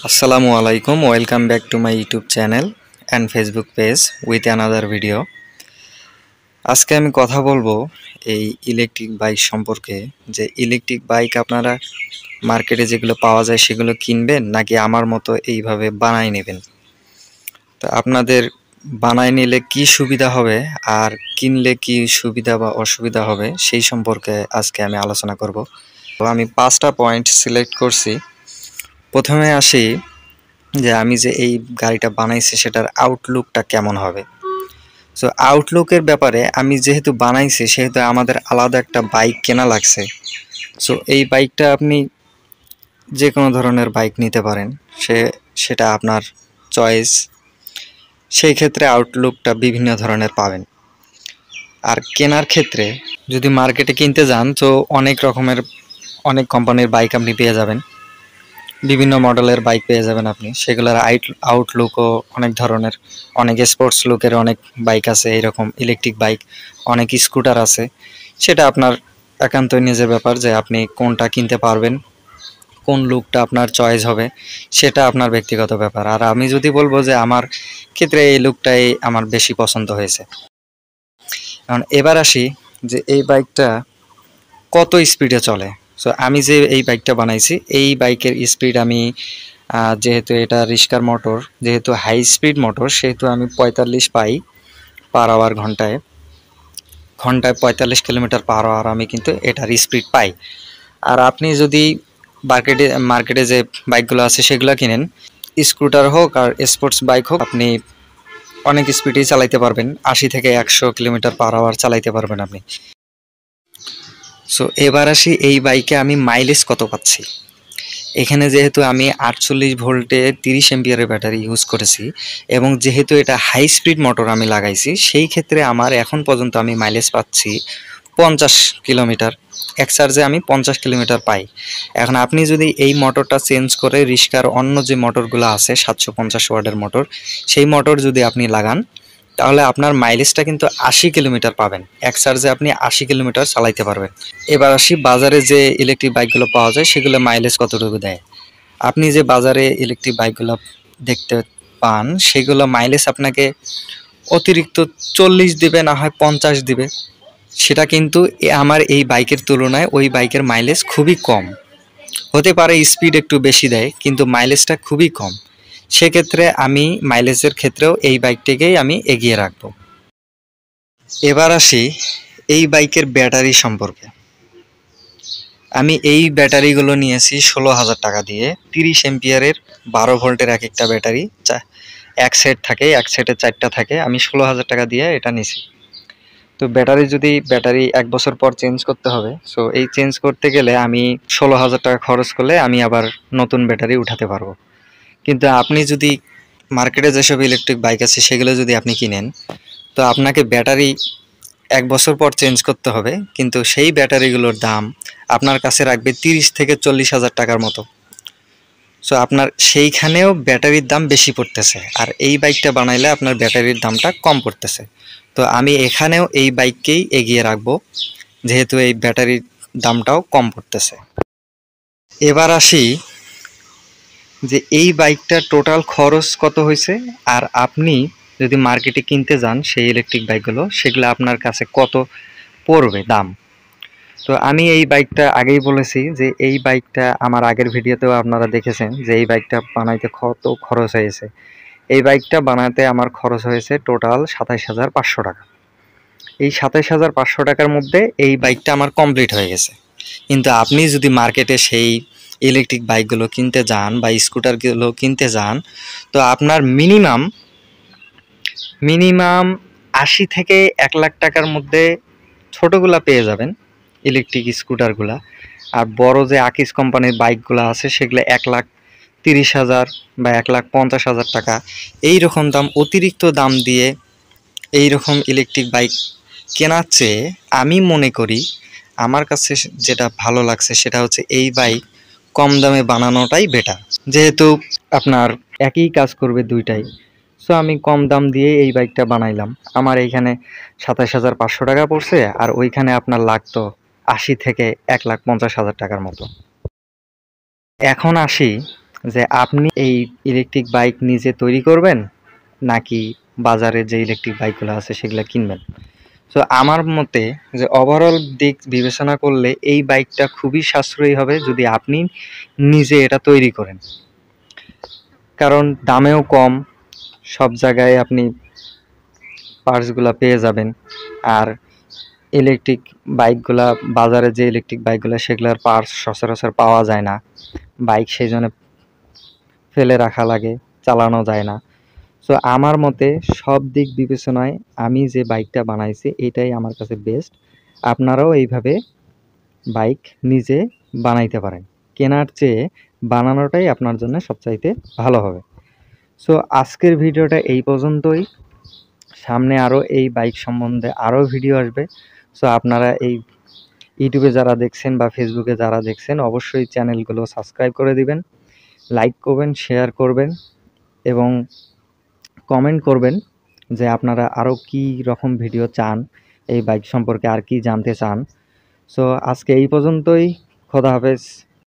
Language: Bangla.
আসসালামু আলাইকুম, welcome back to my YouTube channel and Facebook page with another video. আজকে আমি কথা বলবো এই ইলেকট্রিক বাইক সম্পর্কে, যে ইলেকট্রিক বাইক আপনারা মার্কেটে যেগুলো পাওয়া যায় সেগুলো কিনবেন নাকি আমার মতো এইভাবে বানাই নেবেন। তো আপনাদের বানাই নিলে কি সুবিধা হবে আর কিনলে কি সুবিধা বা অসুবিধা হবে সেই সম্পর্কে আজকে আমি আলোচনা করব। তো আমি 5টা পয়েন্ট সিলেক্ট করছি। প্রথমে আসি যে আমি যে এই গাড়িটা বানাইছি সেটার আউটলুকটা কেমন হবে। সো আউটলুকের ব্যাপারে আমি যেহেতু বানাইছি সেহেতু আমাদের আলাদা একটা বাইক কেনা লাগছে। সো এই বাইকটা আপনি যে কোনো ধরনের বাইক নিতে পারেন, সেটা আপনার চয়েস। সেই ক্ষেত্রে আউটলুকটা বিভিন্ন ধরনের পাবেন। আর কেনার ক্ষেত্রে যদি মার্কেটে কিনতে যান তো অনেক কোম্পানির বাইক আপনি পেয়ে যাবেন, বিভিন্ন মডেলের বাইক পেয়ে যাবেন আপনি। সেগুলোর আউটলুকও অনেক ধরনের, অনেক স্পোর্টস লুকের অনেক বাইক আছে, এইরকম ইলেকট্রিক বাইক, অনেক স্কুটার আছে। সেটা আপনার একান্তই নিজের ব্যাপার যে আপনি কোনটা কিনতে পারবেন, কোন লুকটা আপনার চয়েস হবে, সেটা আপনার ব্যক্তিগত ব্যাপার। আর আমি যদি বলবো যে আমার ক্ষেত্রে এই লুকটাই আমার বেশি পছন্দ হয়েছে। কারণ এবার আসি যে এই বাইকটা কত স্পিডে চলে। সো আমি যে এই বাইকটা বানাইছি এই বাইকের স্পিড আমি যেহেতু এটা রিস্কার মোটর, যেহেতু হাই স্পিড মোটর, সেহেতু আমি 45 পাই পার আওয়ার, ঘন্টায় 45 কিলোমিটার পার আওয়ার আমি কিন্তু এটার স্পিড পাই। আর আপনি যদি মার্কেটে যে বাইকগুলো আছে সেগুলো কিনেন, স্কুটার হোক আর স্পোর্টস বাইক হোক, আপনি অনেক স্পিডেই চালাইতে পারবেন, 80 থেকে 100 কিলোমিটার পার আওয়ার চালাইতে পারবেন আপনি। সো এবার আসি এই বাইকে আমি মাইলেজ কত পাচ্ছি। এখানে যেহেতু আমি 48 ভোল্টে 30 এম্পিয়ারের ব্যাটারি ইউজ করেছি এবং যেহেতু এটা হাই স্পিড মোটর আমি লাগাইছি, সেই ক্ষেত্রে আমার এখন পর্যন্ত আমি মাইলেজ পাচ্ছি 50 কিলোমিটার। এক চার্জে আমি 50 কিলোমিটার পাই। এখন আপনি যদি এই মোটরটা চেঞ্জ করে রিস্কার অন্য যে মোটরগুলো আছে 750 ওয়াটের মোটর, সেই মোটর যদি আপনি লাগান তাহলে আপনার মাইলেজটা কিন্তু 80 কিলোমিটার পাবেন। এক চার্জে আপনি 80 কিলোমিটার চালাইতে পারবেন। এবার আসি বাজারে যে ইলেকট্রিক বাইকগুলো পাওয়া যায় সেগুলো মাইলেজ কতটুকু দেয়। আপনি যে বাজারে ইলেকট্রিক বাইকগুলো দেখতে পান সেগুলো মাইলেজ আপনাকে অতিরিক্ত 40 দিবে, না হয় 50 দিবে। সেটা কিন্তু আমার এই বাইকের তুলনায় ওই বাইকের মাইলেজ খুবই কম। হতে পারে স্পিড একটু বেশি দেয় কিন্তু মাইলেজটা খুবই কম। সেক্ষেত্রে আমি মাইলেজের ক্ষেত্রেও এই বাইকটিকেই আমি এগিয়ে রাখব। এবার আসি এই বাইকের ব্যাটারি সম্পর্কে। আমি এই ব্যাটারিগুলো নিয়েছি 16,000 টাকা দিয়ে। 30 এম্পিয়ারের 12 ভোল্টের এক একটা ব্যাটারি, এক সেট থাকে, এক সেটে 4টা থাকে। আমি 16,000 টাকা দিয়ে এটা নিছি। তো ব্যাটারি 1 বছর পর চেঞ্জ করতে হবে। সো এই চেঞ্জ করতে গেলে আমি 16,000 টাকা খরচ করলে আমি আবার নতুন ব্যাটারি উঠাতে পারবো। কিন্তু আপনি যদি মার্কেটে যেসব ইলেকট্রিক বাইক আছে সেগুলো যদি আপনি কিনেন, তো আপনাকে ব্যাটারি 1 বছর পর চেঞ্জ করতে হবে, কিন্তু সেই ব্যাটারিগুলোর দাম আপনার কাছে রাখবে 30 থেকে 40,000 টাকার মতো। সো আপনার সেইখানেও ব্যাটারির দাম বেশি পড়তেছে, আর এই বাইকটা বানাইলে আপনার ব্যাটারির দামটা কম পড়তেছে। তো আমি এখানেও এই বাইককেই এগিয়ে রাখবো, যেহেতু এই ব্যাটারির দামটাও কম পড়তেছে। এবার আসি যে এই বাইকটা টোটাল খরচ কত হয়েছে, আর আপনি যদি মার্কেটে কিনতে যান সেই ইলেকট্রিক বাইকগুলো, সেগুলো আপনার কাছে কত পড়বে দাম। তো আমি এই বাইকটা আগেই বলেছি যে এই বাইকটা আমার আগের ভিডিওতেও আপনারা দেখেছেন যে এই বাইকটা বানাইতে কত খরচ হয়েছে। এই বাইকটা বানাতে আমার খরচ হয়েছে টোটাল 27,500 টাকা। এই 27,500 টাকার মধ্যে এই বাইকটা আমার কমপ্লিট হয়ে গেছে। কিন্তু আপনি যদি মার্কেটে সেই ইলেকট্রিক বাইকগুলো কিনতে যান বা স্কুটারগুলো কিনতে যান, তো আপনার মিনিমাম 80 থেকে 1 লাখ টাকার মধ্যে ছোটোগুলা পেয়ে যাবেন, ইলেকট্রিক স্কুটারগুলা। আর বড় যে আকিস কোম্পানির বাইকগুলো আছে সেগুলো 1,30,000 বা 1,50,000 টাকা এইরকম দাম, অতিরিক্ত দাম দিয়ে এইরকম ইলেকট্রিক বাইক কেনার চেয়ে আমি মনে করি আমার কাছে যেটা ভালো লাগছে সেটা হচ্ছে এই বাইক কম দামে বানানোটাই বেটার। যেহেতু আপনার একই কাজ করবে দুইটাই, সো আমি কম দাম দিয়ে এই বাইকটা বানাইলাম। আমার এইখানে 27,500 টাকা পড়ছে, আর ওইখানে আপনার লাগতো 80 থেকে 1,50,000 টাকার মতো। এখন আসি যে আপনি এই ইলেকট্রিক বাইক নিজে তৈরি করবেন নাকি বাজারে যে ইলেকট্রিক বাইকগুলো আছে সেগুলো কিনবেন। সো আমার মতে যে ওভারঅল দিক বিবেচনা করলে এই বাইকটা খুবই সাশ্রয়ী হবে যদি আপনি নিজে এটা তৈরি করেন, কারণ দামেও কম, সব জায়গায় আপনি পার্টসগুলো পেয়ে যাবেন। আর ইলেকট্রিক বাইকগুলা, বাজারে যে ইলেকট্রিক বাইকগুলো সেগুলোর পার্টস সচরাচর পাওয়া যায় না, বাইক সেই জন্য ফেলে রাখা লাগে, চালানো যায় না। সো আমার মতে সব দিক বিবেচনায় আমি যে বাইকটা বানাইছি এটাই আমার কাছে বেস্ট। আপনারাও এইভাবে বাইক নিজে বানাইতে পারেন, কেনার চেয়ে বানানোটাই আপনার জন্য সবচাইতে ভালো হবে। সো আজকের ভিডিওটা এই পর্যন্তই। সামনে আরও এই বাইক সম্বন্ধে আরও ভিডিও আসবে। সো আপনারা এই ইউটিউবে যারা দেখছেন বা ফেসবুকে যারা দেখছেন অবশ্যই চ্যানেলগুলো সাবস্ক্রাইব করে দিবেন, লাইক করবেন, শেয়ার করবেন এবং কমেন্ট করবেন যে আপনারা আরও কী রকম ভিডিও চান, এই বাইক সম্পর্কে আর কি জানতে চান। সো আজকে এই পর্যন্তই। খোদা হাফেজ।